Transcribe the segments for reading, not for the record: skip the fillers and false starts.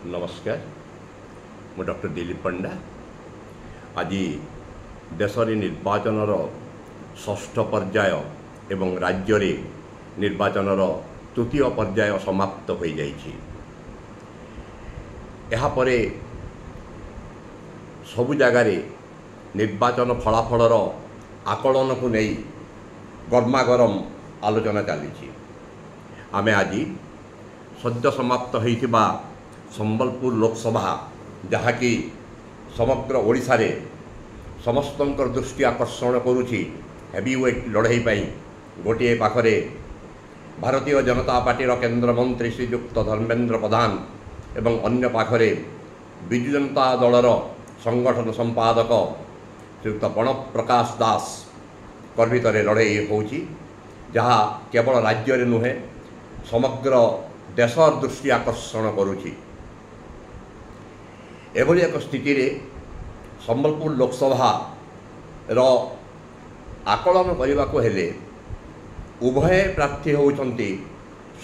नमस्कार मु डॉक्टर दिलीप पंडा आज देश निर्वाचन षष्ठ पर्याय एवं राज्य रे निर्वाचन तृतीय पर्याय समाप्त हो जाइछि। यापरे सबु जगार निर्वाचन फलाफलर आकलन को नहीं गर्मागरम आलोचना चली। आमे आज सद्य समाप्त होइथिबा संबलपुर लोकसभा जहाँकि समग्र ओडिशा रे समस्तंकर दृष्टि आकर्षण करुछि हेवीवेट लड़ाई पाई गोटे पाखरे भारतीय जनता पार्टी केंद्र मंत्री श्रीयुक्त धर्मेंद्र प्रधान एवं अन्य पाखरे विजु जनता दलर संगठन संपादक श्रीयुक्त प्रणव प्रकाश दास भितर लड़ाई होउछि जहाँ केवल राज्य रे नुहे समग्र देशर दृष्टि आकर्षण करुछि। एभली एक स्थिति रे संबलपुर लोकसभा रो आकलन करने को हेले उभय प्रार्थी होउछंती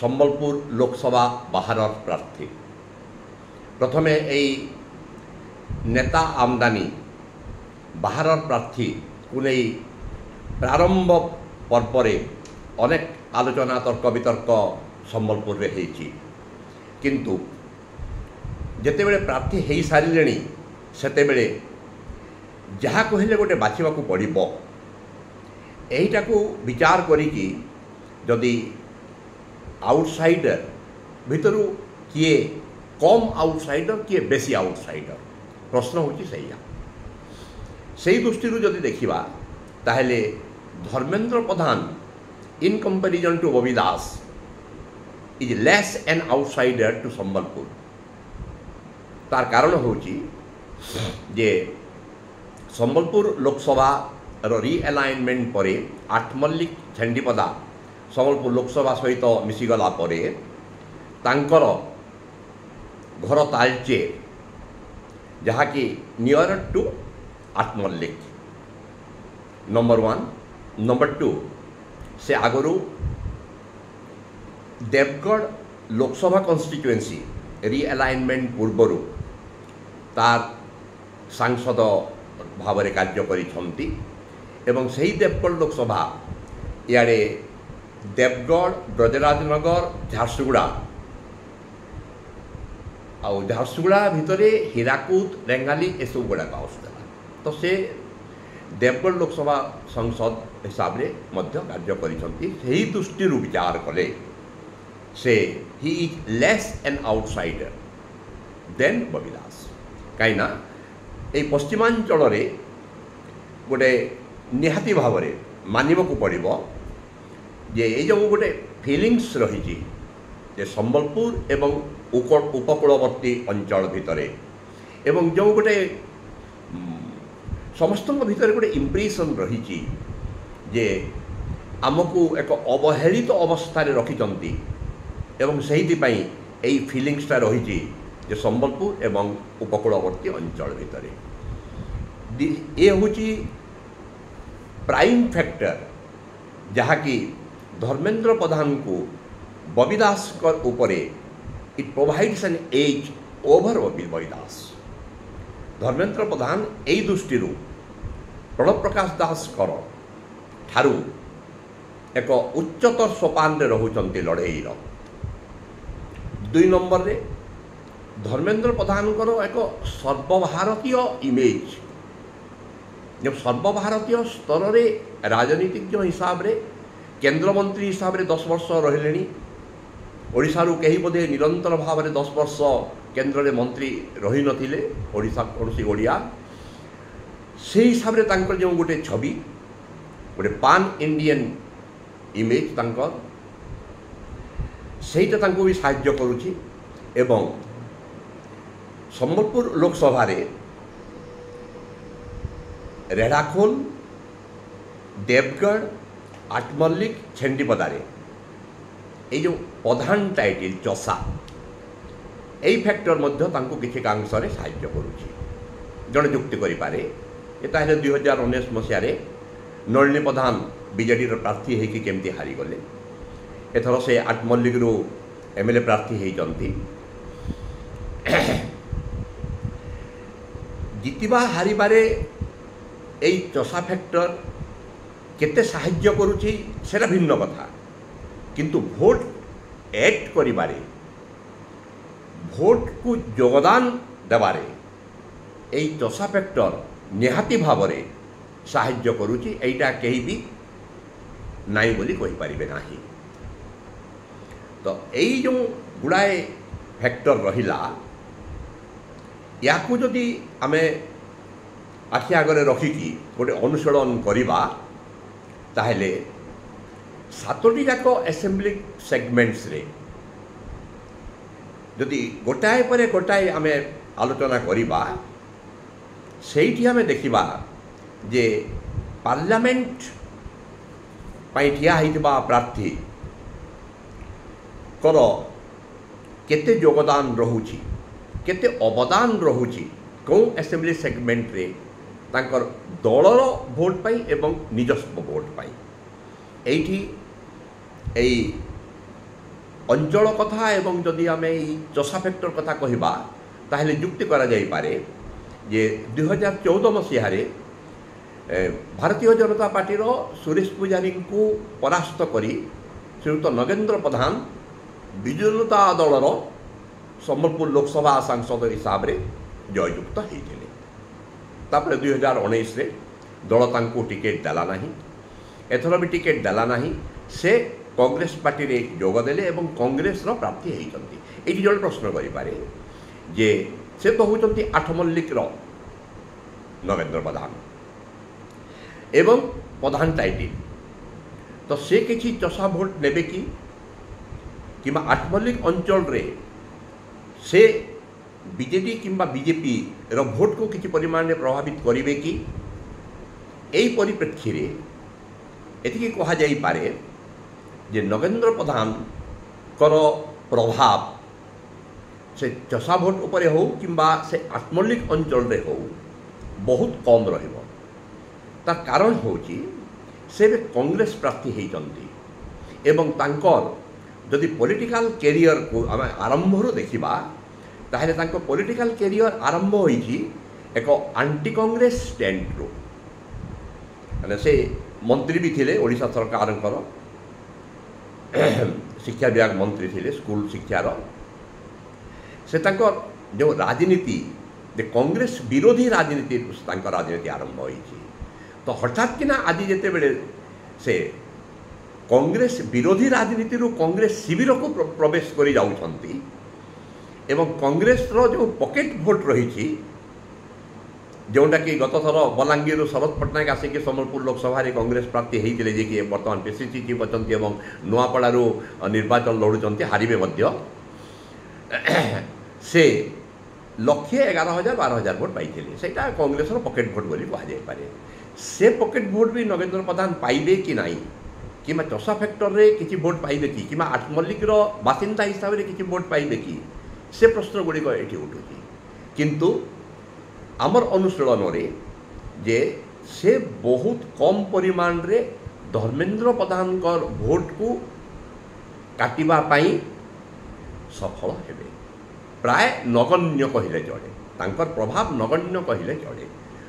संबलपुर लोकसभा बाहर प्रार्थी। प्रथमे एई नेता आमदानी बाहर प्रार्थी को नहीं प्रारंभ पर्वरे अनेक आलोचना तर्क वितर्क संबलपुर रे हेछि, किंतु जेतेबेले प्रार्थी हो सारे सेतेबेले जहाँ कहले गोटे बाछिबा को पड़िबो एहिटा को विचार करिकी जदि आउटसाइडर भितरु किए कम आउटसाइडर किए बेसी आउटसाइडर प्रश्न होची से दृष्टि जदि देखिबा ताहेले Dharmendra Pradhan in comparison to Babi Das is less an outsider to Sambalpur. तार कारण होची जे संबलपुर लोकसभा रिअलाइनमेंट परे आठमल्लिक झेंडीपदा संबलपुर लोकसभा सहित मिसीगला परे तांकर घर तालचे जहाँकि near to Athmallik number 1। Number 2 से आगरू देवगढ़ लोकसभा कन्स्टिट्युएंसी रिअलाइनमेंट पूर्वर तार सांसद भाव में कार्य करिछंती एवं सही देवगढ़ लोकसभा इे देवगढ़ ब्रजराजनगर झारसुगुड़ा आउ झारसुगुड़ा भितर हीराकुद रेंगाली एसब गुड़ाक आसुला तो से देवगढ़ लोकसभा संसद हिसाब से मध्य कार्य करिछंती। सही दृष्टि विचार कले से he is less an outsider than Babi Das कहीं ये पश्चिमांचल रे गोटे निहाती भाव में मानवाक पड़ो जे ये जो गोटे फिलिंग्स रही जे संबलपुर एवं उपकूलवर्ती अंचल भितर एवं जो गोटे समस्त भितर गोटे इम्प्रेशन रही जे आमको एक अवहेलित अवस्था रखिंट एवं से फिलिंग्सटा रही जे संबलपुर एवं उपकूलवर्ती अंचल भितर ये हूँ प्राइम फैक्टर जहाँकि धर्मेंद्र प्रधान को बबी दास उपरे it provides an edge over Babi Das. Dharmendra Pradhan यही दृष्टि प्रणव प्रकाश दास ठारू एक उच्चतर सोपान रोचंती लड़ई। 2 नंबर रे धर्मेंद्र प्रधान एक सर्वभारतीय इमेज जब सर्वभारतीय स्तर रे राजनीतिज्ञ हिसाब रे केंद्र मंत्री हिसाब रे 10 वर्ष रहिले ओडिशारू कहीं बोधे निरंतर भाव में 10 वर्ष केंद्र रे मंत्री रही नथिले ओडिशा कौन ओडिया से हिसाब रे तांकर जो गोटे छवि गोटे पान इंडियन इमेज तांकर सेटा तांको भी साहाय्य करुछि एवं संबलपुर लोकसभा रे रेढ़ाखोल देवगढ़ आठमल्लिक झेंडीपदारे ये जो प्रधान टाइटिल चषा यही फैक्टर मध्य तांको किसी कांश रे साहाय्य करुछि। जड़े जुक्ति करिपारे एता 2019 मसीह नलिनी प्रधान बीजेडी प्रार्थी होकि केमती हारीगले एथर से आठमल्लिक एमएलए प्रार्थी होती जितिबा हारिबारे एई चषा फैक्टर केते साहाय्य करुछि सेटा भिन्न कथा किंतु भोट एक्ट करिबारे भोट को योगदान देवारे एई चषा फैक्टर निहाती भावरे साहाय्य करुछि एइटा केही भी नाई बोली कहि परिबे नाही। तो एई जो गुड़ाए फैक्टर रहिला याकू जदि आमे आखि आगरे रखिकी गोटे अनुसरण करिबा ताहेले सातोटी जाक असेंबली सेगमेंट्स रे जदि गोटाए परे गोटाए आमे आलोचना करिबा सेठी आमे देखिबा जे पार्लियामेंट पाई ठिया होइतबा प्रार्थी कर केते योगदान रहुछि केते अवदान रहुछि कौ असेंबली सेगमेंट रे तांकर दलर भोट पाई एवं निजस्व भोट पाई एठी एई अंचल कथा एवं जदि आमे चषा फैक्टर कथा कहिबा ताहेले युक्ति करा जाई पारे जे 2014 मसीह भारतीय जनता पार्टी सुरेश पुजारी को परास्त करी श्रीयुत नगेंद्र प्रधान विजु जनता दलर सम्बलपुर लोकसभा सांसद हिसाब से जययुक्त होते। तापर 2019 रे दल तांको टिकेट देला नहीं एथर भी टिकेट देला नहीं से कांग्रेस पार्टी रे जोग देले एवं कांग्रेस रो प्राप्ति होइचंती। एठी जण प्रश्न करि पारे जे से तो होइचंती 8 मल्लिक रो नगेंद्र प्रधान एवं प्रधान टाइटिल तो से किसी चषा भोट नेबे कि किंबा 8 मल्लिक अंचल रे से बीजेडी किंबा बीजेपी रो भोट को किसी परिमाण में प्रभावित करिवे कि एई परिप्रेक्षी रे एतिकी कहा जाई पारे जे नगेंद्र प्रधान कर प्रभाव से चषा भोट उपरे हो किंबा से 8 मल्लिक अंचल रे हो बहुत कम रहिबो। तार कारण होची से कांग्रेस प्रार्थी होइचंती एवं तांकर जदि पॉलिटिकल कैरियर को आम आरंभ देखा ताहले तांको पॉलिटिकल कैरियर आरंभ होइछि एक आंटी कांग्रेस स्टैंड रो माने से मंत्री भी थिले ओडिशा सरकार शिक्षा विभाग मंत्री थिले स्कूल शिक्षार से तांकर जो राजनीति कांग्रेस विरोधी राजनीति राजनीति आरंभ होइछि। तो हठात किना आज जिते बेले से कांग्रेस विरोधी राजनीति रू कांग्रेस शिविर को प्रवेश करी जाउछंती एवं कांग्रेस रो जो पॉकेट भोट रही जोटा कि गत थर बलांगीर शरद पट्टनायक आसिक सम्बलपुर लोकसभा कांग्रेस प्रार्थी होते जे कि बर्तमान पीसीसी चीफ अच्छा और नुआपड़ू निर्वाचन लड़ुंट हारे से 1,11,000-12,000 भोट पाई से कांग्रेस पॉकेट भोट बोली कहुए से पॉकेट भोट भी नगेंद्र प्रधान पाइबे कि नहीं कि चषा फैक्टर रे किसी भोट पाइबे कि 8 मल्लिक बासिंदा हिसाब से किसी भोट पाइबे कि से प्रश्न गुड़िक ये उठुची किंतु आमर अनुशीलन रे जे से बहुत कम परिमाण रे धर्मेंद्र प्रधान भोट को काटिबा पाई सफल हेबे प्राय नगण्य कहले चले तांकर प्रभाव नगण्य कहले चले।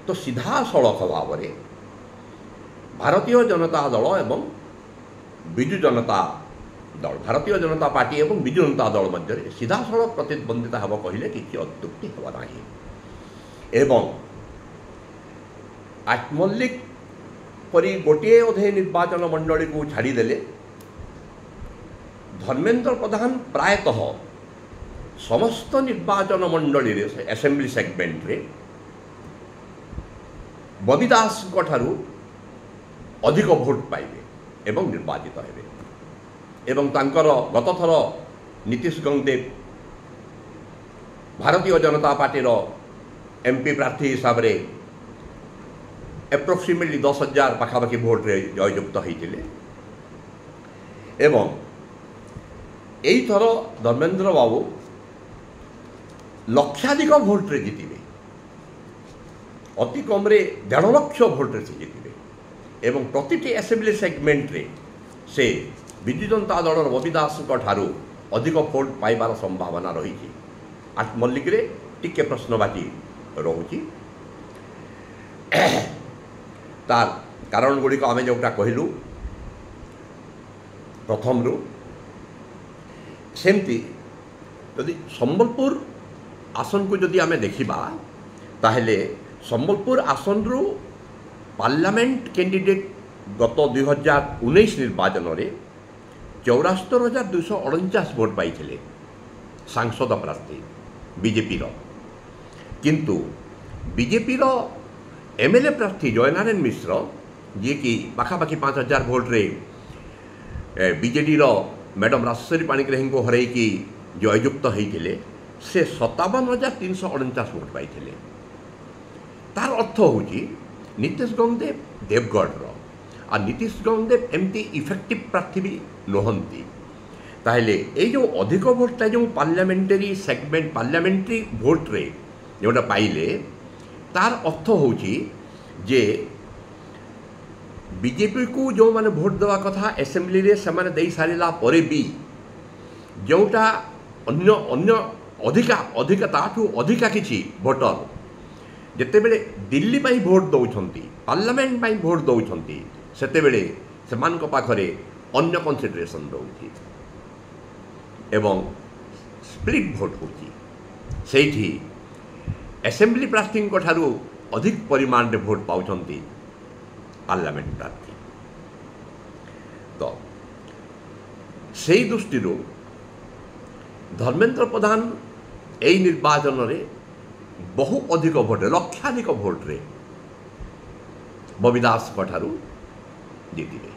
तो सीधा सड़क भाव में भारतीय जनता दल एवं विजु जनता दल भारतीय जनता पार्टी एवं विजु जनता दल मध्य सीधा सड़क प्रतिद्वंदिता हम कहले किसी अत्युक्ति हेबा नाही एवं 8 मल्लिक परी गोटे अधे निर्वाचन मंडली को छाड़ीदेले धर्मेंद्र प्रधान प्रायतः समस्त निर्वाचन मंडली रे असेंबली सेगमेंट रे बबी दास ठारू अधिक भोट पाइबे एवं निर्वाचित हेबे एवं तांकर गत थर नीतीश गंगदेव भारतीय जनता पार्टी एमपी प्रार्थी हिसाब से एप्रोक्सीमेटली 10,000 पाखापाखि भोट रे जययुक्त होते एवं यही थर धर्मेंद्र बाबू लक्षाधिक भोट रे जीतिबे अति कम रे 1.5 लाख भोट रे जीतिबे एवं प्रतिटी असेंबली सेगमेंट रे से विजु जनता दल बबी दास ठारू अधिक भोट पाइबार संभावना रही 8 मल्लिक रे टिके प्रश्नवाची रहुची तार कारण गुड़िक आम जोटा कहलु प्रथम रु सेमती यदि संबलपुर आसन को जदि आम देखा ताहले संबलपुर आसन रु पार्लियामेंट कैंडिडेट गत 2019 निर्वाचन में 74,249 भोट पाई सांसद प्रार्थी बीजेपी किंतु बीजेपी एमएलए प्रार्थी जयनारायण मिश्र जी कि पाखापाखि 5,000 भोट रे बीजेडी मैडम राजेश्वरी पाणिग्राही को हरई जययुक्त होते से 57,349 भोट पाई तार अर्थ हूँ नीतीश गंगदेव देवगढ़ आ नीतीश गंगदेव एमती इफेक्टिव प्रार्थी भी नुहंती ताहले ये जो अधिक भोटा जो पार्लियामेंटारी सेगमेंट पार्लियामेंटारी भोट रे जोटा पाइले तार अर्थ हूँ जे बीजेपी को जो माने भोट देवा कथा असेंबली रे से माने दे सारिला परे भी जोटा अन्य अन्य अधिका अधिका ताठू अधिका किछि भोटर जेते बेले दिल्ली पाई भोट दौछंती पार्लियामेंट पाई भोट दौछंती सेते बेले सेमानक पाखरे अन्य कन्सिडरेशन रहउछि एवं स्प्लिट भोट होछि सेठी असेंबली प्रार्थी ठारू अधिक परिमाण रे भोट पाउछंती पार्लियामेंट प्रार्थी तो से दृष्टि धर्मेंद्र प्रधान यही निर्वाचन रे बहु अधिक भोट लक्षाधिक भोट रे बबी दास ठारू जीतिले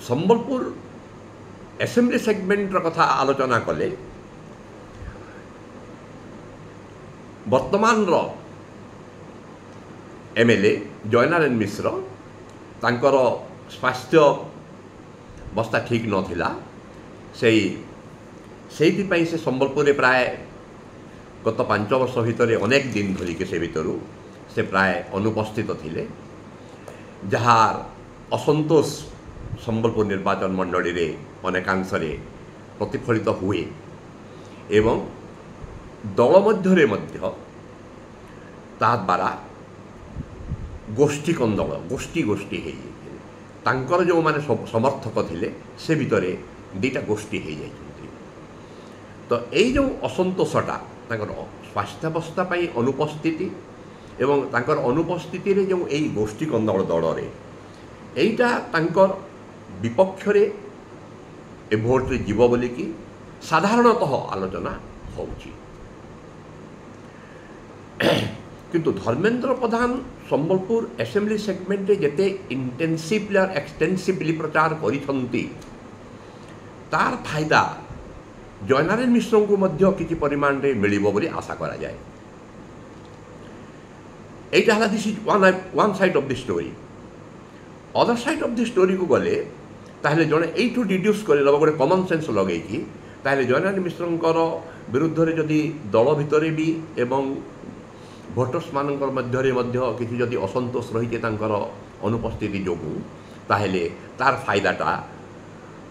संबलपुर असेंबली सेगमेंट कथा आलोचना कले वर्तमान एमएलए जयनारायण मिश्र तांकर स्वास्थ्य अवस्था ठीक नथिला से संबलपुर प्राय गत 5 वर्ष भितर अनेक दिन धरिक से भितर से प्राय अनुपस्थित थिले जहार असंतोष संबलपुर निर्वाचन मंडली रे अनेकांश प्रतिफलित हुए एवं दल मध्य ता द्वारा गोष्ठी कंदल गोष्ठी गोष्ठी हो तांकर जो माने समर्थक थिले से भितर दीटा गोष्ठी हो जाइछन्ति तो यही जो असंतोषटा तांकर स्वास्थ्यावस्था पाई अनुपस्थिति एवं तांकर अनुपस्थिति रे जो यही गोष्ठी कंदल दल रे एईटा तांकर विपक्ष रे ए भोट रे जीव बोली कि साधारणतः आलोचना होउची किंतु धर्मेंद्र प्रधान संबलपुर असेंबली सेगमेंट जेते इंटेंसिवली और एक्सटेंसिवली प्रचार करिसंती तार फायदा जयनारायण मिश्र को मध्य किछि परिमाण रे मिलिबो बोली आशा करा जाए एटा हला this is one side of the story other side of the story को गले ताहले जने एठू डिड्यूस करे लब गोटे कॉमन सेंस लगै कि ताहले जयनारायण मिश्रंकर विरुद्ध रे जदि दल भितरे भी एवं भोटर्स मानकर मध्य किसी जदि असंतोष रही अनुपस्थिति जोगु ताहले तार फायदाटा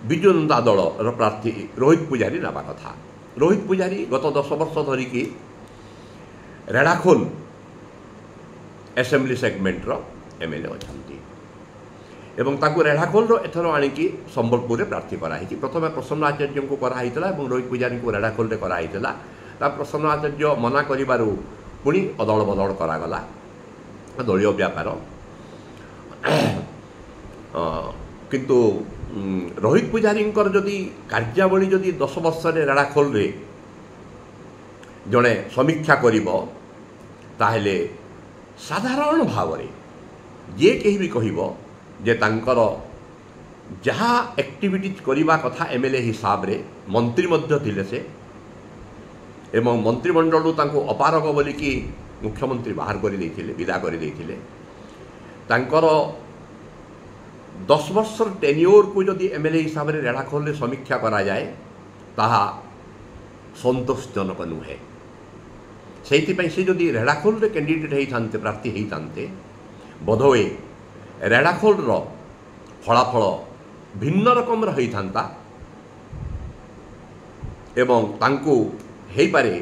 विजु जनता दल प्रार्थी रोहित पुजारी नाबा कथा रोहित पुजारी गत 10 वर्ष धरिकी रेढ़ाखोल असेंबली सेगमेंट एमएलए अछंती एवं ताकू रेढ़ाखोल एथर आणिकी संबलपुर रे प्रार्थी कराई प्रथम प्रसन्न आचार्य को कराइतला एवं रोहित पुजारी को रेढ़ाखोल रे कराइतला ता प्रसन्न आचार्य मना करिबारु पुणी अदल बदल करागला दलीय व्यापार किंतु रोहित पुजारी जदि कार्यावली जदि 10 वर्ष रेढ़ाखोल रे जड़े समीक्षा करिबो ताहले साधारण भाव में जे कहीं भी कहबो जे तांकर जहाँ एक्टिविटीज करवा कथा एमएलए हिसाब रे मंत्री मध्य थिले से एवं मंत्रिमंडल तांको अपारग बोलिकी मुख्यमंत्री बाहर कर विदा कर तांकर 10 वर्ष टेन्योर को जदि एमएलए हिसाब से रेढ़ाखोल समीक्षा करा जाए ताहा संतोषजनक नुहे से जदि रेढ़ाखोल कैंडिडेट होते प्रार्थी होते बोधवे रेढ़ाखोल फलाफल भिन्न रकम होता एवं तांको हेई पारे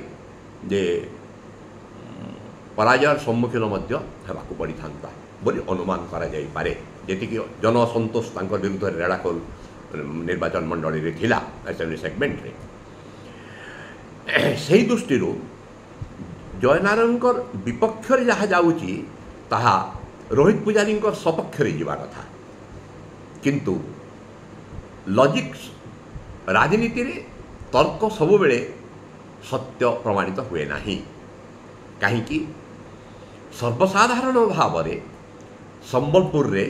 जे पराजय सम्मुखीन होगा पड़ी था बोली अनुमान करा जाई पारे जेतिकी जन असंतोष तांकर विरुद्ध रेड़ाखोल निर्वाचन मंडली रे थिला असेंबली सेगमेंट रे सेही दृष्टि जयनारायणकर विपक्ष रे जहाँ जाउची ताहा रोहित पुजारी सपक्ष रे जीवा कथा किंतु लॉजिक्स राजनीति रे तर्क सबु बेले सत्य प्रमाणित हुए नाही कहीं सर्वसाधारण भाव में संबलपुर रे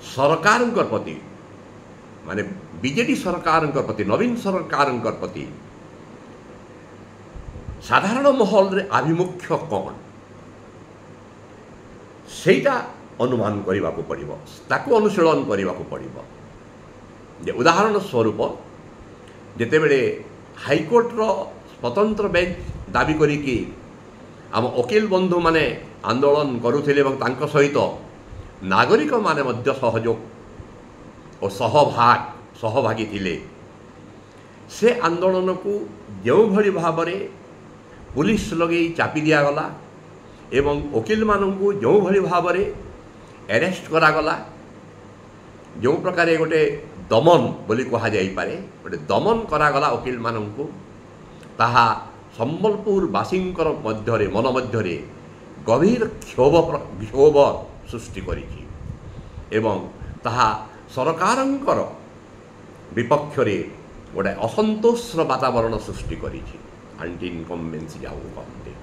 सरकार प्रति माने बीजेडी सरकार प्रति नवीन सरकार प्रति साधारण महल रे आभिमुख्य कौन सेटा अनुमान करने को पड़िबो ताकू अनुशीलन करने को पड़िबो जे उदाहरण स्वरूप जेतेबेले हाईकोर्ट रो स्वतंत्र बेंच दाबी करिकी आम वकील बंधु माने आंदोलन करुथिले एवं तांको सहित नागरिक माने मध्य सहयोग और सहभागी थिले से आंदोलन को जो भली भाव में पुलिस लगे चापी दिया गला एवं वकील मानू जो भली भाव में अरेस्ट करागला जो प्रकार गोटे दमन बोली कहा जाई पारे गोटे दमन करागला वकील मानू ताहा संबलपुर बासींकर मध्यरे मन मध्यरे गभीर क्षोभ सृष्टि करिछि एवं ताहा सरकारंकर विपक्ष रे गोटे असंतोषर वातावरण सृष्टि करिछि एंटी इनकम्बेंसी जाऊ कहते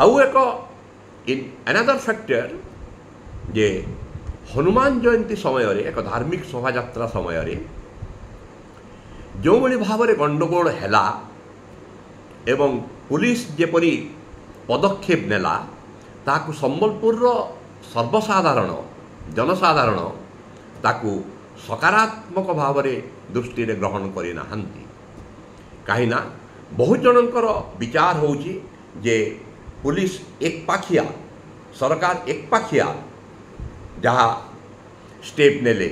आउ एक इन अनदर फैक्टर जे हनुमान जयंती समय रे एक धार्मिक शोभा यात्रा समय रे जो भली भाव में गंडगोल हैला एवं पुलिस जेपरी पदक्षेप नेला ताकू संबलपुर सर्वसाधारण जनसाधारण ताकू सकारात्मक भाव में दृष्टि ग्रहण करि नाहंती कहीं बहुत जनकर विचार होउची जे पुलिस एक पाखिया सरकार एक पाखिया जहाँ स्टेप नेले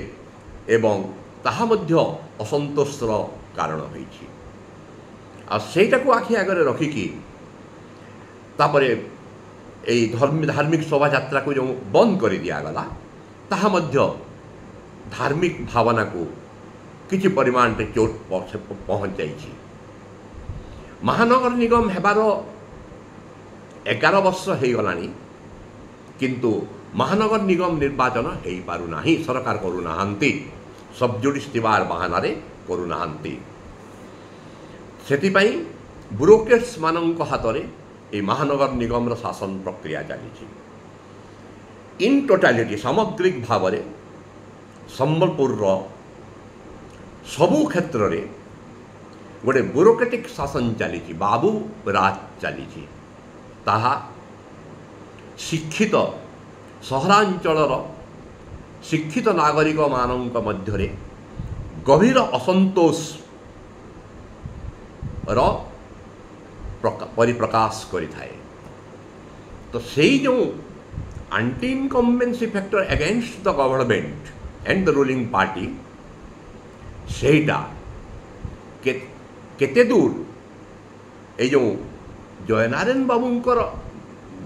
एवं ताहा मध्य असंतोषर कारण होइछि आ सेटा को आखि आगे रखिकी तापरे एई धार्मिक शोभा यात्रा को जो बंद कर दिया गला ताहा मध्य धार्मिक भावना को किछि परिमाण रे चोट पहुँच जाइछि महानगर निगम हेबार 11 वर्ष हो गलानी किंतु महानगर निगम निर्वाचन हो पारु नाही सरकार करू नाहांती सबजुडिस तिबार बहाना रे करू नाहांती सेति ब्यूरोक्रेट्स मानक हाथ में ये महानगर निगम शासन प्रक्रिया चली इन टोटालिटी सामग्रिक भाव में संबलपुर सबु क्षेत्र में गोटे ब्यूरोक्रेटिक शासन चली बाबू राज चली ताहा शिक्षित सहरांचलर शिक्षित नागरिक मानक मध्य गभीर असंतोष परिप्रकाश करिथाए तो सेही जो anti incumbency factor against the government and the ruling party सेटा केते दूर ये जो जयनारायण बाबूंकर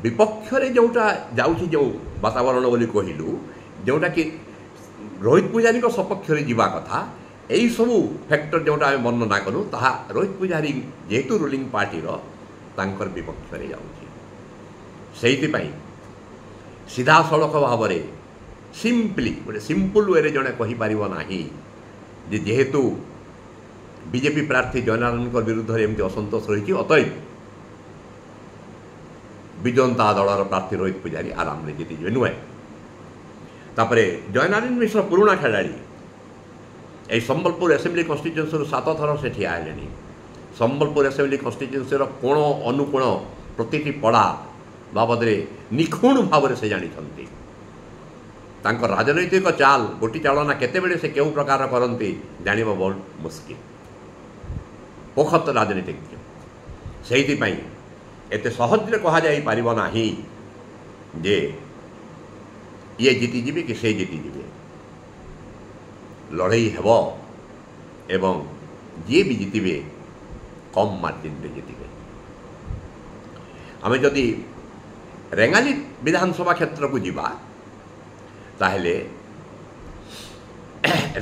विपक्ष रे जोटा जाउछि जो वातावरण बोली कहलु जोटा कि रोहित पुजारी सपक्ष रे जीवा कथा यही सबू फैक्टर जोटा आम वर्णना करूँ ताहा रोहित पुजारी जेहेतु रूलिंग पार्टीर तांकर विपक्ष रे जाउछि सेइथिपाई सीधा सड़क भाव में सिंपली गोटे सिंपल वे जड़े कही पारिबो नाही जे जेहेतु बीजेपी प्रार्थी जयनारायण विरुद्ध एमती असंतोष रही अतएव विजंता दलर प्रार्थी रोहित पुजारी आराम से जीतीजे नुहे तापर जयनारायण मिश्र पुराणा खेलाड़ी ये संबलपुर असेंबली कन्स्टिट्यूएंसी 7 थर से ठिया हेलेनी संबलपुर असेंबली कन्स्टिट्यूएंसी कोण अनुकोण प्रति पड़ा बाबद निखुण भाव से जानी राजनैतिक चाल गोटी चालना केतेबेले से केउ प्रकार करती जानिबा बहुत मुश्किल पोखत राजनीतिज्ञ से एते सहज कह जापर नाही जे ये जीतीजी कि से जीतीजे लड़ई हेब एवं जी भी जीतबे कम मार्जिन रे जीतबे आमे जदि रेंगाली विधानसभा क्षेत्र को जीवा ताहले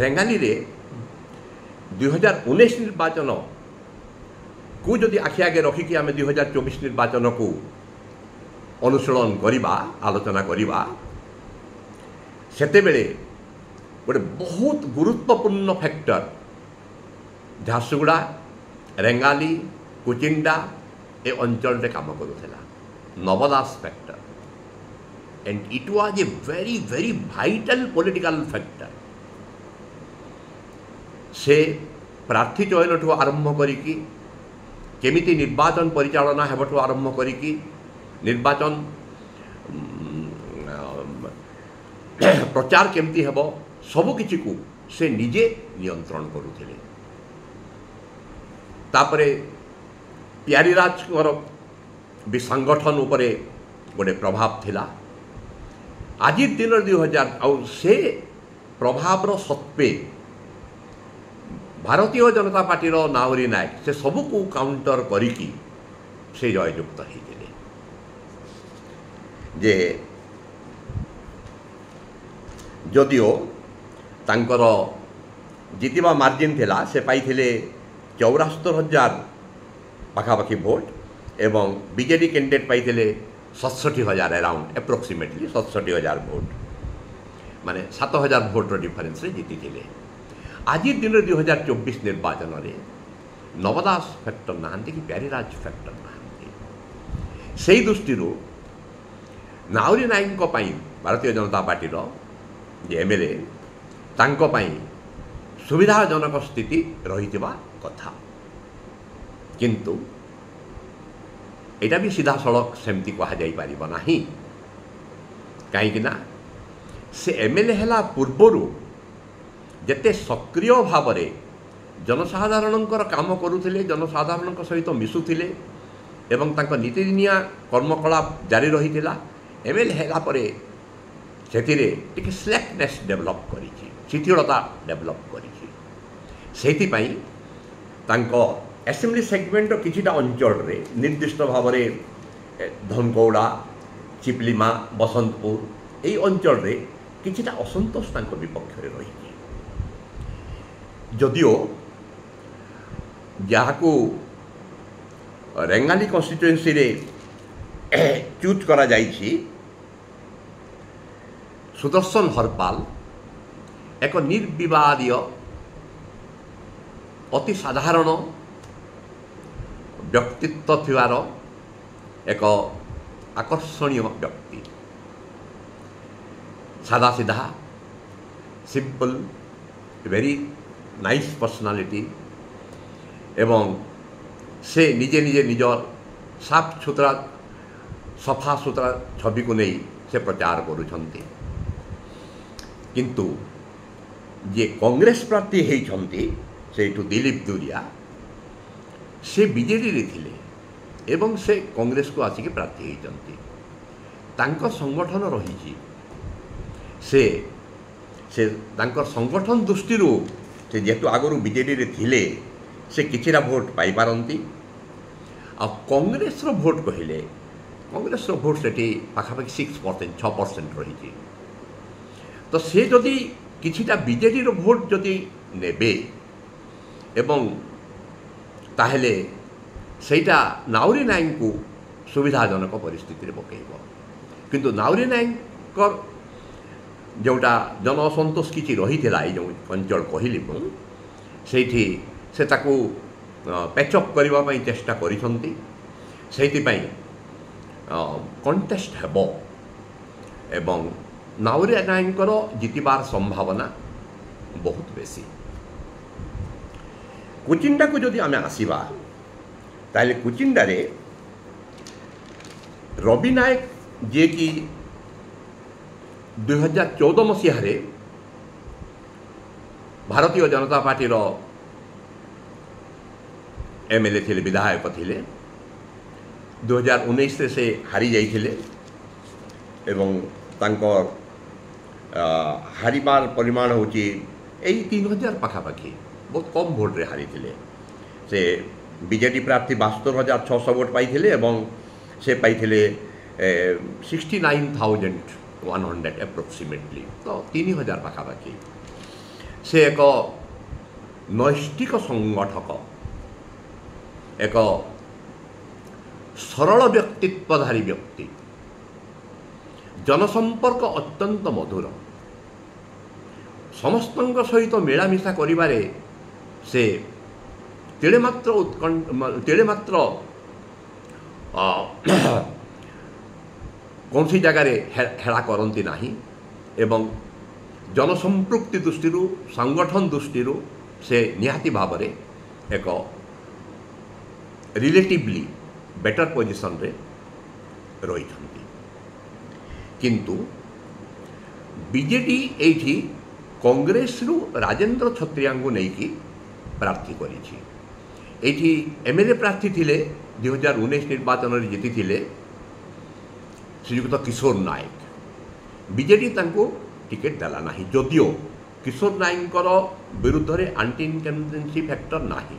रेंगाली रे 2019 निर्वाचन को जदि आखि आगे रखिकी आम 2024 निर्वाचन को अनुशीलन करिबा आलोचना करिबा सेतेबेले गोटे बहुत गुरुत्वपूर्ण फैक्टर झारसुगुड़ा रेंगाली कुचिंडा ए अंचल काम करुला Naba Das factor and it was a very very vital political factor से प्रार्थी चयन ठू आरंभ करिकी केमिति निर्वाचन परिचालना हेबठू आरंभ करिकी निर्वाचन प्रचार केमती हेब सबु किछि को से निजे नियंत्रण करुथिले तापरे प्यारीराज भी संगठन उपरे गोटे प्रभाव थिला आज दिन 2000 आउ से प्रभावर सत्वे भारतीय जनता पार्टी नावरी नायक से सबू को काउंटर करिकी से जययुक्त होते जे जदिओ तांकर जितिबा मार्जिन थिला से पाइथिले 74,000 पाखापाखि भोट एवं बीजेडी कैंडिडेट पाइथिले 67,000 अराउंड एप्रोक्सीमेटली 67,000 भोट माने 7,000 भोट डिफरेंस रे जीति थिले आज दिन 2024 निर्वाचन रे नवदास फैक्टर नहांती कि प्यारीराज फैक्टर नहांती से दृष्टि नावरी नायक भारतीय जनता पार्टी एमएलए तांको पई सुविधाजनक स्थिति रही कथा किंतु यहाँ भी सीधा सड़क सेमती कह ना कहीं से एमएलए है पूर्वर जेते सक्रिय भाव में जनसाधारणकर काम करुले जनसाधारण सहित मिशुले एवं तांको नीतिदिनिया कर्मकलाप जारी रही एमएलए है से स्लैकनेस डेवलप करी शिथिलता डेवलप करी एसेम्बली सेगमेंट किछिटा अंचल रे निर्दिष्ट भाव में धनकौड़ा चिपलिमा बसंतपुर यही अंचल रे किछिटा असंतोष तांको विपक्ष रही जदिओ जहाको रेंगाली कन्स्टिट्युएंसी रे चूज करा जाइछि सुदर्शन हरपाल एक निर्विवादीय अति साधारण व्यक्तित्व थिवार एक आकर्षणीय व्यक्ति सादा सीधा सिंपल वेरी नाइस पर्सनालिटी एवं से निजे निजे निजर साफ सुतरा सफा सुतरा छवि को नहीं से प्रचार करुछंती किंतु जे कांग्रेस प्रार्थी होइछंती सेठू दिलीप दुरिया से बीजेडी रे थिले एवं से कांग्रेस को आसिक प्रार्थी होइछंती तांको संगठन रही से तांकर संगठन दृष्टि से जेतु आगु बीजेडी रे थिले से किछिरा भोट पाई पारंती आ कांग्रेस रो भोट कहले कांग्रेस रो भोट सेठी पाखापाखि 6% 6% रही तो से जदि किछिटा बीजेडी रो भोट जदि नेबे एवं ताहले सेटा नावरी नायक को सुविधाजनक परिस्थिति रे पकेइबो किंतु नावरी नायक जोटा जन असंतोष किछि रही थिला जो अंचल कहली सेठी से ताकू पैचअप करबा पई चेष्टा करिसंती सेति पई कंटेस्ट हेबो एवं नावरी नायकर जितिबार संभावना बहुत बेसी कुचिंडा को जदि आमे आसीबा ताले कुचिंडा रे रवि नायक जे कि 2014 मसीह भारतीय जनता पार्टी एमएलए थे विधायक थे 2019 से हारी जाइए एवं तांकर हारिबार परिमाण हूँ 3000 पाखापाखि बहुत कम भोट रे हारी थे से बीजेडी प्रार्थी 72,600 भोट पाई से पाई 69,100 एप्रोक्सीमेटली, तो 3000 पाखापाखि से एक नैष्ठिक संगठक, एक सरल व्यक्तित्वधारी व्यक्ति, जनसंपर्क अत्यंत मधुर, समस्त सहित मिलामिशा करिबारे से तेड़े मात्र कौन सी जगार हेला करती नहीं एवं जनसंपृक्ति दृष्टि संगठन दृष्टि से निहाती भाव में एक रिलेटिवली बेटर पोजिशन रे रही। किंतु बीजेडी एठी कांग्रेस रु राजेंद्र छत्रिया को नहीं प्रार्थी करिछि। एठी एमएलए प्रार्थी थिले 2019 निर्वाचन रे जीति थिले श्रीयुक्त किशोर नायक। बीजेडी तांको टिकेट देला नहीं, जदियो किशोर नायक विरुद्ध रे एंटी इनकम्बेंसी फैक्टर नहीं,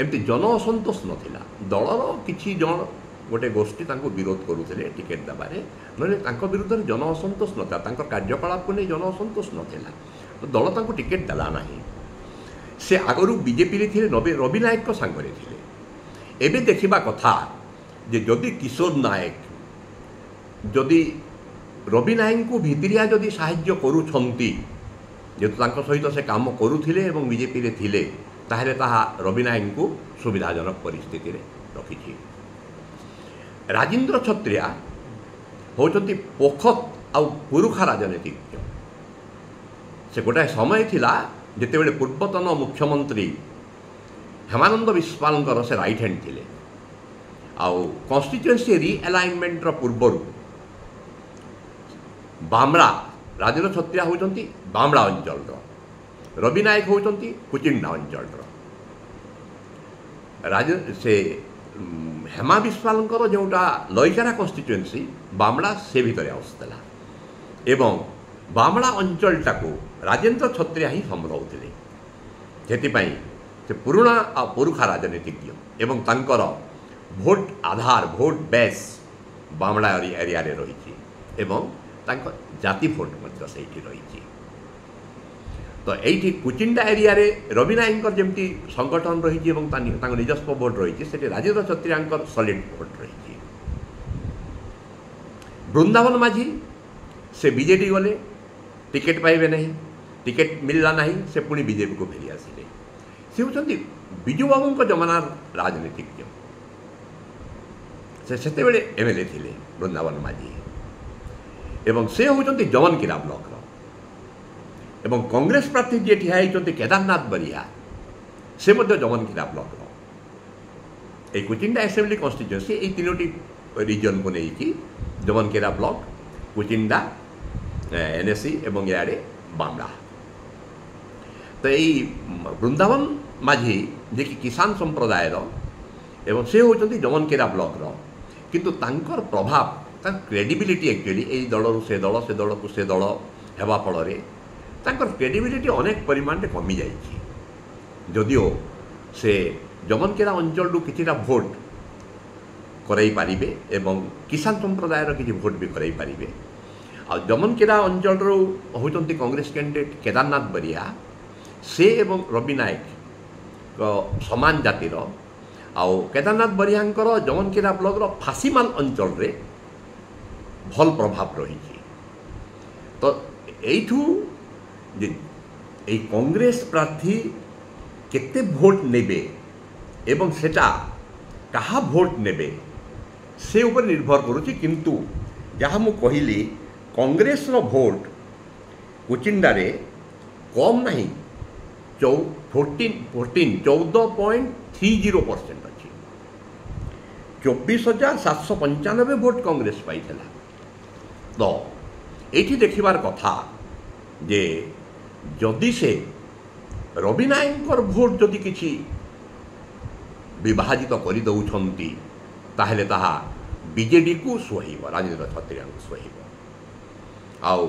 एमती जन असंतोष नथिला। दलर किछि जन गोटे गोष्ठी तांको विरोध करुଥିଲେ टिकेट देबारे, नले तांको विरुद्ध रे जन असंतोष नथा, तांको कार्यकलाप को नहीं जन असंतोष नथिला, तो दल तांको टिकेट देला नहीं। से आगरु बीजेपी रे थिले रवि नायक को संग रे थिले। एबे देखिबा कथा जे जदि किशोर नायक जदि रवि नायक को भितरिया जदि साहाय्य करूछंती, जेतु तांको सहित से काम करूथिले एवं बीजेपी रे थिले, ताहेले ताहा रवि नायक को सुविधाजनक परिस्थिति रे रखिछि। राजेंद्र छत्रिया होचंती पोखत आउ पुरुखा राजनीतिज्ञ। से गोटाए समय थिला जेतेबेले पूर्वतन मुख्यमंत्री हेमानंद बिस्वालंकर से राइट हैंड थिले, आउ कॉन्स्टिट्यूएंसी रीअलाइनमेंट पूर्वर बामड़ा राजेंद्र छत्रिया होचंती बामड़ा अंचल, रवि नायक होचंती कुचिंडा अंचल। से हेमा बिस्वालंकर जोटा लईकारा कॉन्स्टिट्यूएंसी बामड़ा से भितर आसला एवं बामड़ा अंचलटा को राजेंद्र छत्रिया ही संभालुले। सेतिपाई से पुराणा आ पुरुखा राजनीतिज्ञ एवं तांकर भोट आधार भोट बेस बामड़ा एरिया रे रही एवं तांकर जाति भोट मध्य सेठी रही। तो ये कुचिंडा एरिया रे रवि नायक जमती संगठन रही निजस्व भोट रही, राजेंद्र छत्रिया सॉलिड भोट रही। वृंदावन माझी से बीजेडी गले, टिकेट पाइबे नहीं, टिकेट मिलला नहीं, से पुणी बीजेपी को फेरी आसिले। से होचंती बिजू बाबू जमानार राजनीतिज्ञ। से सेतेबेले एमएलए थिले वृंदावन माझी एवं से होचंती जमनकीरा ब्लॉक एवं कांग्रेस प्रार्थी जी ठिया होती केदारनाथ बरिया, से मध्य जमनकीरा ब्लॉक एक कुचिंडा एसेंबली कॉन्स्टिट्यूएंसी ये तीनोटी रिजन को लेकिन जमनकीरा ब्लॉक, कुचिंडा, एनएससी एवं याडे बामड़ा। तो यही वृंदावन माझी जे कि किसान संप्रदाय एवं से होती जमनकीरा ब्लॉक किंतु तांकर प्रभाव क्रेडिबिलिटी एक्चुअली यही दल से दल से दल को से दल हेबा फल तांकर क्रेडिबिलिटी अनेक परिमाण में कमी जाइए। जदियो से जमनकेरा अंचल किछिटा भोट कराई पारिबे एवं किसान संप्रदायर किछि भोट भी कराई पारिबे। आ जमनकेरा अंचल होचंती कांग्रेस कैंडिडेट केदारनाथ बरिया, से एवं रवि नायक समान जातिर। आउ केदारनाथ बरियांकर जमनकेरा ब्लॉक फासीमाल अंचल रे भल प्रभाव रही। तो एठू जे कांग्रेस प्रार्थी केते भोट नेबे एवं सेटा कहा भोट नेबे से ऊपर निर्भर करुच्ची। किंतु जहाँ मु कहली कांग्रेस नो भोट कुचिंडा रे कम नहीं 14.30% अच्छी 24,795 भोट कांग्रेस पाई। तो ये देखिबार कथा जे जदि से रवि नायक भोट जदि किछि विभाजित कर दौरान ताहेले ताहा बीजेडी को सुहाइब, राजेंद्र छत्रिया को सुहाइब। आउ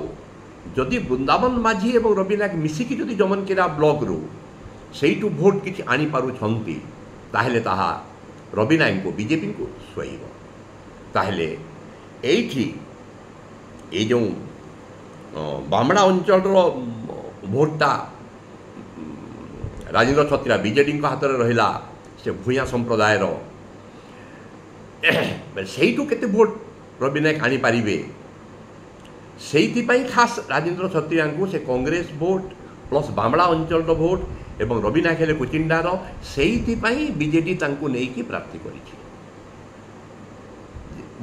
जदि वृंदावन माझी एवं रवि नायक मिसिकी जदि जमनकेरा ब्लॉक रू सेइटू भोट किछि आनी पारुछंती ताहेले ताहा रवि नायक को बीजेपी को सुहाइब। ताहेले এইଠି এই ଯେଉଁ ବାମଡ଼ା ଅଞ୍ଚଳର ଭୋଟଟା ରାଜେନ୍ଦ୍ର ଛତ୍ରିଆ ବିଜେଡ଼ିଙ୍କ ହାତରେ ରହିଲା, ସେ ଭୂୟାଁ ସମ୍ପ୍ରଦାୟର, ସେଇଠୁ କେତେ ଭୋଟ ରବି ନାୟକ ଆଣିପାରିବେ, ସେଇଥିପାଇଁ ଖାସ୍ ରାଜେନ୍ଦ୍ର ଛତ୍ରିଆଙ୍କୁ ସେ କଂଗ୍ରେସ ଭୋଟ ପ୍ଲସ୍ ବାମଡ଼ା ଅଞ୍ଚଳର ଭୋଟ ଏବଂ ରବି ନାୟକ ହେଲେ କୁଚିଣ୍ଡାର, ସେଇଥିପାଇଁ ବିଜେଡ଼ି ତାଙ୍କୁ ନେଇକି ପ୍ରାର୍ଥୀ କରିଛି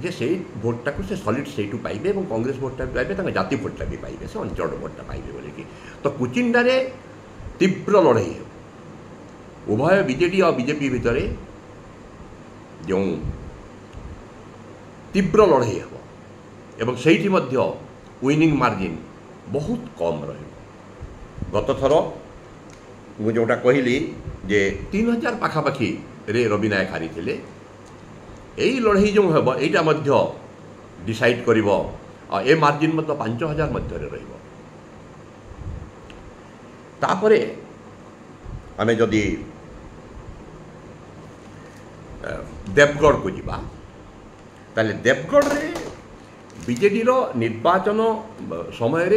ଯେ ସେଇ ଭୋଟଟାକୁ ସେ ସଲିଡ୍ ସେଇଠୁ ପାଇବେ ଏବଂ କଂଗ୍ରେସ ଭୋଟଟା ବି ପାଇବେ, ତାଙ୍କ ଜାତି ଭୋଟଟା ବି ପାଇବେ, ସେ ଅଞ୍ଚଳର ଭୋଟଟା ପାଇବେ ବୋଲିକି। ତ କୁଚିଣ୍ଡାରେ ତୀବ୍ର ଲଢ଼େଇ ହେବ, ଉଭୟ ବିଜେଡ଼ି ଆଉ ବିଜେପି ଭିତରେ ଯେଉଁ ତୀବ୍ର ଲଢ଼େଇ ହେବ ଏବଂ ସେଇଠି ମଧ୍ୟ ୱିନିଂ ମାର୍ଜିନ୍ ବହୁତ କମ୍ ରହିବ। ଗତ ଥର ମୁଁ ଯେଉଁଟା କହିଲି ଯେ 3000 ପାଖାପାଖିରେ ରବି ନାୟକ ହାରିଥିଲେ, এই লড়াই যে হব এইটা মধ্য ডিসাইড করব, আর এ মার্জিন মতো 5000 মধ্যে রহব। তারপরে আমি যদি দেবগড় কু যা, তাহলে দেবগড়ে বিজেডির নির্বাচন সময়ের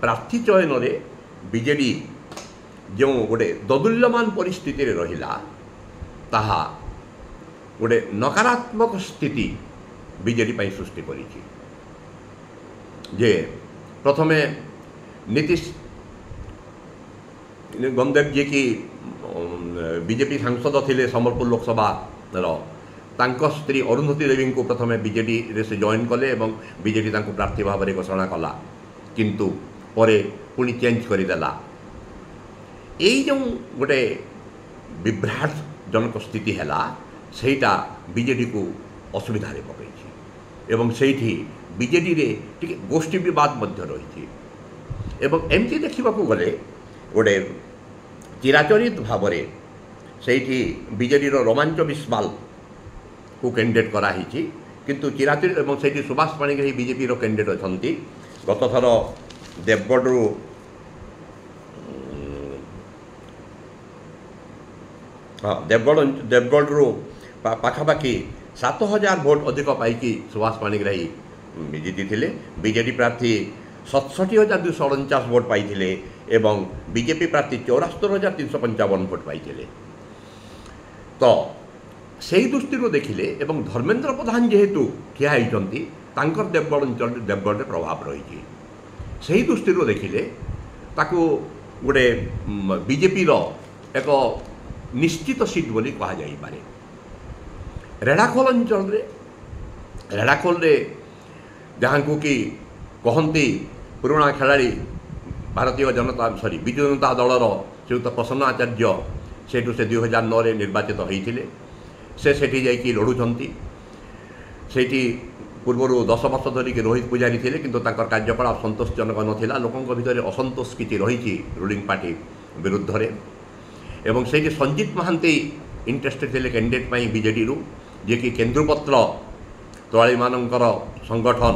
প্রার্থী চয়নরে বিজেডি যে গোটে দোদুল্যমান পরিস্থিতি রহিলা, তাহা গোটে নকারাত্মক স্থিতি বিজেডি পাই সৃষ্টি করেছি। যে প্রথমে নীতিশ গমদেব যে কি বিজেপি সাংসদ ଥିଲେ ସମ୍ବଲପୁର ଲୋକସଭାର, ତାଙ୍କ ସ୍ତ୍ରୀ ଅରୁନ୍ଧତୀ ଦେବୀଙ୍କୁ ପ୍ରଥମେ ବିଜେଡ଼ିରେ ସେ ଜଏନ୍ କଲେ ଏବଂ ବିଜେଡ଼ି ତାଙ୍କୁ ପ୍ରାର୍ଥୀ ଭାବରେ ଘୋଷଣା କଲା, କିନ୍ତୁ ପରେ ପୁଣି ଚେଞ୍ଜ କରିଦେଲା। ଏଇ ଯେଉଁ ଗୋଟେ ବିଭ୍ରାଟଜନକ ସ୍ଥିତି ହେଲା, ସେଇଟା ବିଜେଡ଼ିକୁ ଅସୁବିଧାରେ ପକାଇଛି ଏବଂ ସେଇଠି ବିଜେଡ଼ିରେ ଟିକେ ଗୋଷ୍ଠୀ ବିବାଦ ମଧ୍ୟ ରହିଛି। ଏବଂ ଏମିତି ଦେଖିବାକୁ ଗଲେ ଗୋଟେ ଚିରାଚରିତ ଭାବରେ ସେଇଠି ବିଜେଡ଼ିର ରୋମାଞ୍ଚ ବିଶ୍ୱାଳକୁ କ୍ୟାଣ୍ଡିଡେଟ୍ କରାହେଇଛି, କିନ୍ତୁ ଚିରାଚରିତ ଏବଂ ସେଇଠି ସୁଭାଷ ପାଣିଗ୍ରାହୀ ବିଜେପିର କ୍ୟାଣ୍ଡିଡେଟ୍ ଅଛନ୍ତି। ଗତଥର ଦେବଗଡ଼ରୁ ଦେବଗଡ଼ରୁ ପାଖାପାଖି 7000 ଭୋଟ ଅଧିକ ପାଇକି ସୁଭାଷ ପାଣିଗ୍ରାହୀ ଜିତିଥିଲେ। ବିଜେଡ଼ି ପ୍ରାର୍ଥୀ 67249 ଭୋଟ ପାଇଥିଲେ ଏବଂ ବିଜେପି ପ୍ରାର୍ଥୀ 74355 ଭୋଟ ପାଇଥିଲେ। ତ ସେହି ଦୃଷ୍ଟିରୁ ଦେଖିଲେ ଏବଂ ଧର୍ମେନ୍ଦ୍ର ପ୍ରଧାନ ଯେହେତୁ ଠିଆ ହୋଇଛନ୍ତି, ତାଙ୍କର ଦେବଗଡ଼ ଅଞ୍ଚଳରେ ଦେବଗଡ଼ରେ ପ୍ରଭାବ ରହିଛି, ସେହି ଦୃଷ୍ଟିରୁ ଦେଖିଲେ ତାକୁ ଗୋଟେ ବିଜେପିର ଏକ ନିଶ୍ଚିତ ସିଟ୍ ବୋଲି କୁହାଯାଇପାରେ। ରେଢ଼ାଖୋଲ ଅଞ୍ଚଳରେ, ରେଢ଼ାଖୋଲରେ ଯାହାଙ୍କୁ କି କହନ୍ତି ପୁରୁଣା ଖେଳାଳି ଭାରତୀୟ ବିଜୁ ଜନତା ଦଳର ଶ୍ରୀଯୁକ୍ତ ପ୍ରସନ୍ନ ଆଚାର୍ଯ୍ୟ, ସେଠୁ ସେ 2009ରେ ନିର୍ବାଚିତ ହୋଇଥିଲେ, ସେ ସେଠି ଯାଇକି ଲଢ଼ୁଛନ୍ତି। ସେଇଠି ପୂର୍ବରୁ 10 ବର୍ଷ ଧରିକି ରୋହିତ ପୂଜାରୀ ଥିଲେ, କିନ୍ତୁ ତାଙ୍କର କାର୍ଯ୍ୟକଳାପ ସନ୍ତୋଷଜନକ ନଥିଲା, ଲୋକଙ୍କ ଭିତରେ ଅସନ୍ତୋଷ କିଛି ରହିଛି ରୁଲିଂ ପାର୍ଟି ବିରୁଦ୍ଧରେ। ଏବଂ ସେଇଠି ସଞ୍ଜିତ ମହାନ୍ତି ଇଣ୍ଟରେଷ୍ଟେଡ୍ ଥିଲେ କ୍ୟାଣ୍ଡିଡେଟ୍ ପାଇଁ ବିଜେଡ଼ିରୁ, ଯିଏକି କେନ୍ଦୁପତ୍ର ତୋଳାଳିମାନଙ୍କର ସଂଗଠନ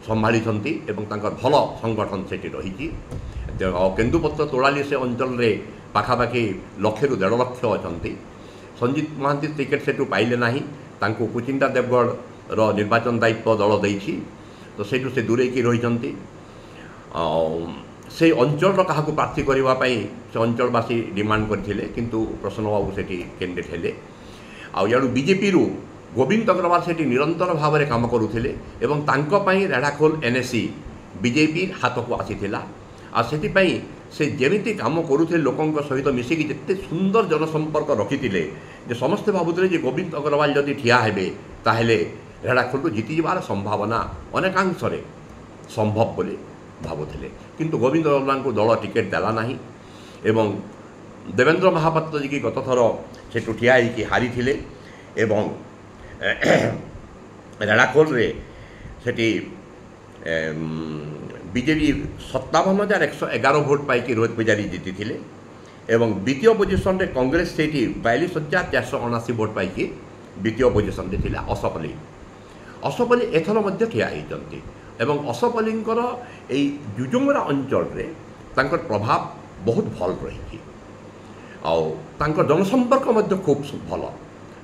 ସମ୍ଭାଳିଛନ୍ତି ଏବଂ ତାଙ୍କର ଭଲ ସଂଗଠନ ସେଠି ରହିଛି। କେନ୍ଦୁପତ୍ର ତୋଳାଳି ସେ ଅଞ୍ଚଳରେ ପାଖାପାଖି 1,00,000ରୁ 1.5 ଲକ୍ଷ ଅଛନ୍ତି। ସଞ୍ଜିତ ମହାନ୍ତି ଟିକେଟ୍ ସେଠୁ ପାଇଲେ ନାହିଁ, ତାଙ୍କୁ କୁଚିଣ୍ଡା ଦେବଗଡ଼ର ନିର୍ବାଚନ ଦାୟିତ୍ୱ ଦଳ ଦେଇଛି, ତ ସେଇଠୁ ସେ ଦୂରେଇକି ରହିଛନ୍ତି। সেই ଅଞ୍ଚଳର କାହାକୁ ପ୍ରାର୍ଥୀ କରିବା ପାଇଁ ସେ ଅଞ୍ଚଳବାସୀ ଡିମାଣ୍ଡ କରିଥିଲେ, କିନ୍ତୁ ପ୍ରସନ୍ନ ବାବୁ ସେଠି କ୍ୟାଣ୍ଡିଡେଟ୍ ହେଲେ। ଆଉ ଇଆଡ଼ୁ ବିଜେପିରୁ ଗୋବିନ୍ଦ ଅଗ୍ରୱାଲ ସେଠି ନିରନ୍ତର ଭାବରେ କାମ କରୁଥିଲେ ଏବଂ ତାଙ୍କ ପାଇଁ ରେଢ଼ାଖୋଲ ଏନ୍ଏସି ବିଜେପି ହାତକୁ ଆସିଥିଲା। ଆଉ ସେଥିପାଇଁ ସେ ଯେମିତି କାମ କରୁଥିଲେ, ଲୋକଙ୍କ ସହିତ ମିଶିକି ଯେତେ ସୁନ୍ଦର ଜନସମ୍ପର୍କ ରଖିଥିଲେ ଯେ ସମସ୍ତେ ଭାବୁଥିଲେ ଯେ ଗୋବିନ୍ଦ ଅଗ୍ରୱାଲ ଯଦି ଠିଆ ହେବେ ତାହେଲେ ରେଢ଼ାଖୋଲରୁ ଜିତିଯିବାର ସମ୍ଭାବନା ଅନେକାଂଶରେ ସମ୍ଭବ ବୋଲି ଭାବୁଥିଲେ। କିନ୍ତୁ ଗୋବିନ୍ଦ ଅଗ୍ରୱାଲଙ୍କୁ ଦଳ ଟିକେଟ୍ ଦେଲା ନାହିଁ ଏବଂ ଦେବେନ୍ଦ୍ର ମହାପାତ୍ର ଯିଏକି ଗତଥର ସେଠୁ ଠିଆ ହେଇକି ହାରିଥିଲେ ଏବଂ ରେଢ଼ାଖୋଲରେ ସେଠି ବିଜେଡ଼ି 57,111 ଭୋଟ ପାଇକି ରୋହିତ ପୂଜାରୀ ଜିତିଥିଲେ ଏବଂ ଦ୍ୱିତୀୟ ପୋଜିସନରେ କଂଗ୍ରେସ ସେଇଠି 42,479 ଭୋଟ ପାଇକି ଦ୍ୱିତୀୟ ପୋଜିସନରେ ଥିଲା। ଅଶୋକ ଏଥର ମଧ୍ୟ ଠିଆ ହେଇଛନ୍ତି ଏବଂ ଅଶୋକ ଅଲିଙ୍କର ଏଇ ଜୁଜୁମରା ଅଞ୍ଚଳରେ ତାଙ୍କର ପ୍ରଭାବ ବହୁତ ଭଲ ରହିଛି ଆଉ ତାଙ୍କ ଜନସମ୍ପର୍କ ମଧ୍ୟ ଖୁବ୍ ଭଲ।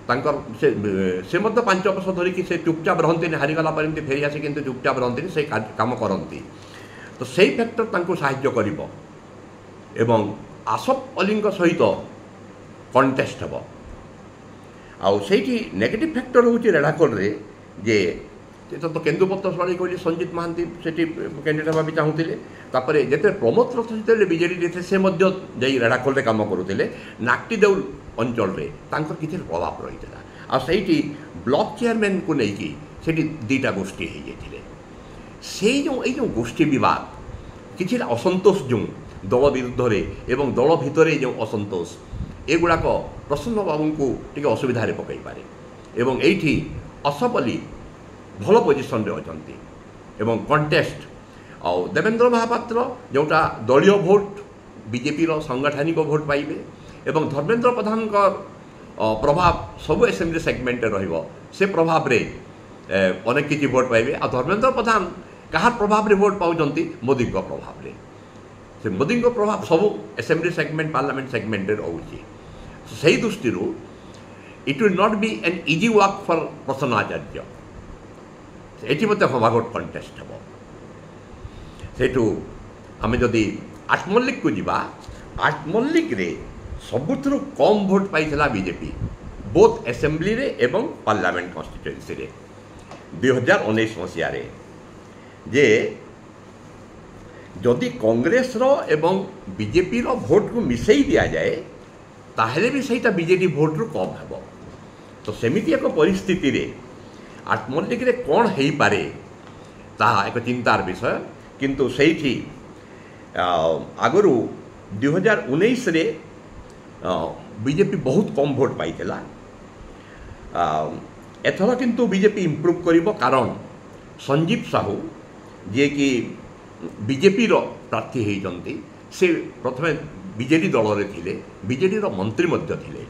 तांकर से मध्य 5 वर्ष धरिकी से चुपचाप रहती हारीगला पर एमती फेरी आसे किंतु चुपचाप रहती से काम करती तो सही फैक्टर तांको साहाय्य करिबो एवं आसफ अली सहित कंटेस्ट हेबो आउ सेठी नेगेटिव फैक्टर होची रेढ़ाखोल रे जे तो केन्दुपत्र शरणी कहली संजीत महांती से कैंडिडेट भाव चाहूले तापर जिते प्रमोद रथ जिते बीजेडी थे से रेढ़ाखोल काम करुले नाक्टी देउल अंचल किसी प्रभाव रही है ब्लॉक चेयरमैन को लेकिन से दीटा गोष्ठी हो जाते से जो गोष्ठी बद किसी असंतोष जो दल विरुद्ध एवं दल भितर जो असंतोष एगुड़ाक प्रसन्न बाबू को टी असुविधा पकई पारे एवं एठी असफ अली भल पोजिशन रे अछंती एवं कंटेस्ट और देवेंद्र महापात्र जोटा दलीय भोट बीजेपी सांगठनिक भोट पाइबे एवं धर्मेंद्र प्रधान प्रभाव सब एसेंब्ली सेगमेंट रहिबो से प्रभाव रे अनेक किसी भोट पाइबे आ धर्मेंद्र प्रधान कहार प्रभाव रे भोट पाउजंती मोदी को प्रभाव रे से मोदी को प्रभाव सब एसेंब्ली सेगमेंट पार्लियामेंट सेगमेंट रे रहउची सही दृष्टि it will not be an easy work for प्रसन्न आचार्य ये मत हमागोट कंटेस्ट हम सेठू आम जदि आठमल्लिक को जीवा आठमल्लिक रे सबुठ कम भोट पाई बीजेपी बोथ एसेंब्ली रे एवं पार्लियामेंट कन्स्टिट्युएंसी रे 2019 मसीह जे जदि कांग्रेस रो एवं बीजेपी रो भोट को मिसई दिया जाए ताहले भी सहीटा बीजेडी भोट रु कम हेबो तो सेमिति एक परिस्थिति रे आठमल्लिक रे कौन हो पारे ताहा एक चिंतार विषय किंतु सेठी आगरू 2019 रे बीजेपी बहुत कम भोट पाई एथर किंतु बीजेपी इम्प्रूव करिबो कारण संजीव साहू जे कि बीजेपी रो प्रार्थी होइजंती से प्रथमे बीजेडी दल रे थिले बीजेडी रो मंत्री मध्य थिले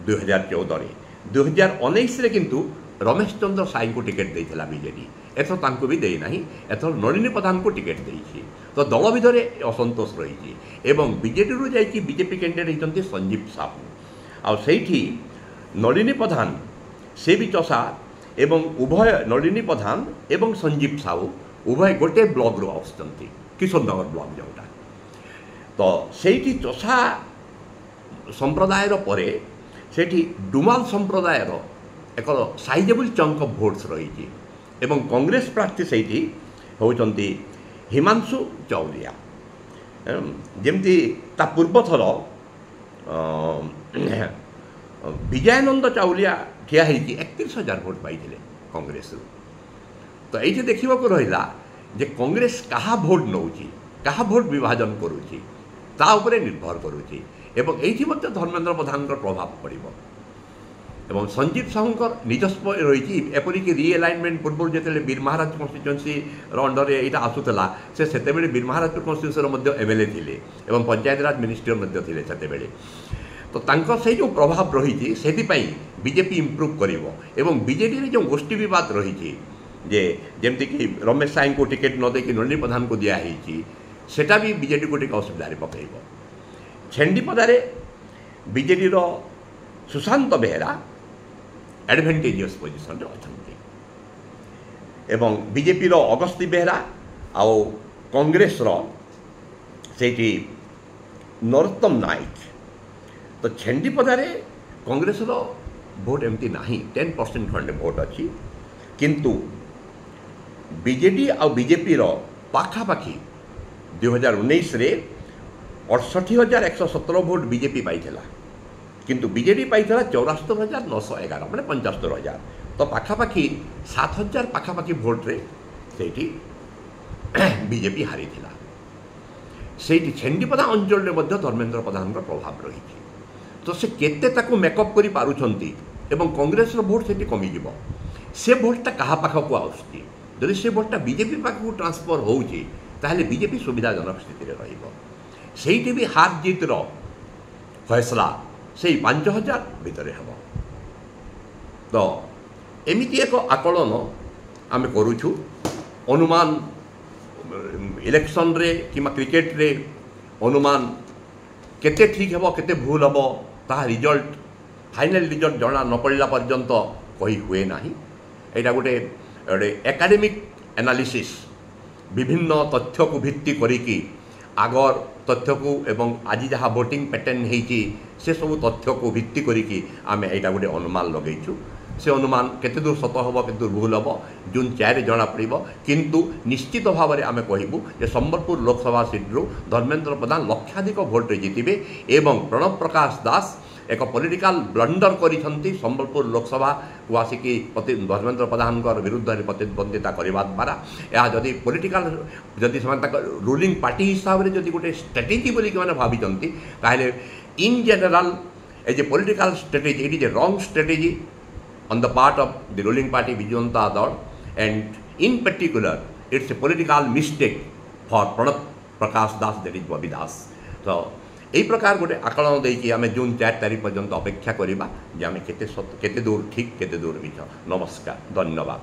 2014 रे 2019 रे किंतु रमेश चंद्र साई को टिकेट देइथिला बीजेडी एथर तांको भी देई नाही एथर नलिनी प्रधान को टिकेट देइछि तो दल भितर असंतोष रही एवं बीजेडी रु जाई कि बीजेपी कैंडिडेट होइचंती संजीव साहू आ सेठी नलिनी प्रधान से भी चषा एवं उभय नलिनी प्रधान एवं संजीव साहू उभय गोटे ब्लॉक रु आसुचंती किशोरनगर ब्लॉक जोटा तो सेठी चषा संप्रदाय रो परे सेठी डुमाल संप्रदाय रो एक साइजेबल चंक ऑफ भोट्स रही एवं कांग्रेस प्रार्थी से होती हिमांशु चौलिया जमती ता पूर्वथर विजयानंद चौलिया ठिया 31,000 भोट पाई कांग्रेस तो ये देखा रहा जे कांग्रेस कहा भोट नौची कहा भोट विभाजन करुच्ची ता उपरे निर्भर करुच्ची एवं ये धर्मेंद्र प्रधान प्रभाव पड़ो एवं संजीव साहूकर निजस्व रही एपरिक रिएलाइनमेंट पूर्व जो बीर महाराज कन्स्टिट्युएंसी अंडर यहाँ आसूला से बीर महाराज कन्स्टिट्युएंसी एमएलए थे एवं पंचायतराज मिनिस्टर थे से तो तांकर से जो प्रभाव रही से बीजेपी इम्प्रूव कर बीजेडी रे जो गोष्ठी विवाद रही जे जमती कि रमेश साई को टिकेट न देकी नलिनी प्रधान को दिखाई सेटा भी बीजेडी को टिके असुविधा पकड़ छेंडीपदारे बीजेडी रो सुशांत बेहेरा एडभांटेजियस पोजिशन रे अछंती एवं बीजेपी रो अगस्ती बेहेरा आउ कांग्रेस रो सेठी नरोत्तम नायक तो छेंडीपदारे कांग्रेस रो भोट एमती नहीं 10% खंडे भोट अच्छी किंतु बीजेडी आ बीजेपी रो पाखापाखी 2019 रे 68,117 भोट बीजेपी पाई किंतु बीजेडी पाई 74,911 मैंने 75,000 तो पाखापाखी 7,000 पाखापाखी भोट रे सेठी बीजेपी हारी सेठी छेंडीपदा अंचल रे मध्य धर्मेंद्र प्रधान प्रभाव रही तो से केते ताकू मेकअप करि पारुछंती एवं कांग्रेस रो भोट सेठी कमी जिवो से भोटटा कहा पाखकू आउछि जदि से भोटटा बीजेपी पाखकू ट्रांसफर होउछि ताहले बीजेपी सुविधाजनक स्थिति रे रहिबो सेठी भी हार जीत रो फैसला से 5,000 भितर हम तो एमती एक आकलन आम करुछु अनुमान इलेक्शन रे कि क्रिकेट रे अनुमान केते ठीक हेबो केते भूल हेबो ता रिजल्ट फाइनल रिजल्ट जना न पड़ा पर्यंत कही हुए ना। यहाँ गोटे एकाडेमिक एनालिसिस विभिन्न तथ्य को भित्ति करिकी आगर तथ्य को एवं आज जहाँ वोटिंग पैटर्न होती से सब तथ्य को भित्ति करिकी आमे यहाँ गोटे अनुमान लगेचु। से अनुमान केते दूर सत हम केते भूल हम जून 4 जना पड़ किंतु निश्चित भाव में आम कहूँ जे संबलपुर लोकसभा सीट्रु धर्मेंद्र प्रधान लक्षाधिक भोट जितबे एवं प्रणव प्रकाश दास एक पॉलिटिकल ब्लंडर करिसंती संबलपुर लोकसभा को आसिकी धर्मेंद्र प्रधान विरुद्ध में प्रतिद्वंदिता करने द्वारा यह जदि पॉलिटिकल जदि रूलिंग पार्टी हिसाब से जदि गोटे स्ट्रेटेजी बोली भावी ताहले in general as a political strategy it is a wrong strategy on the part of the ruling party Biju Janata Dal, and in particular it's a political mistake for Pranav Prakash Das, that is Bobby Das. So यही प्रकार गोटे आकलन देकी आम जून 4 तारीख पर्यंत अपेक्षा करवा जे आम केते दूर ठीक केते दूर मिछ। नमस्कार, धन्यवाद।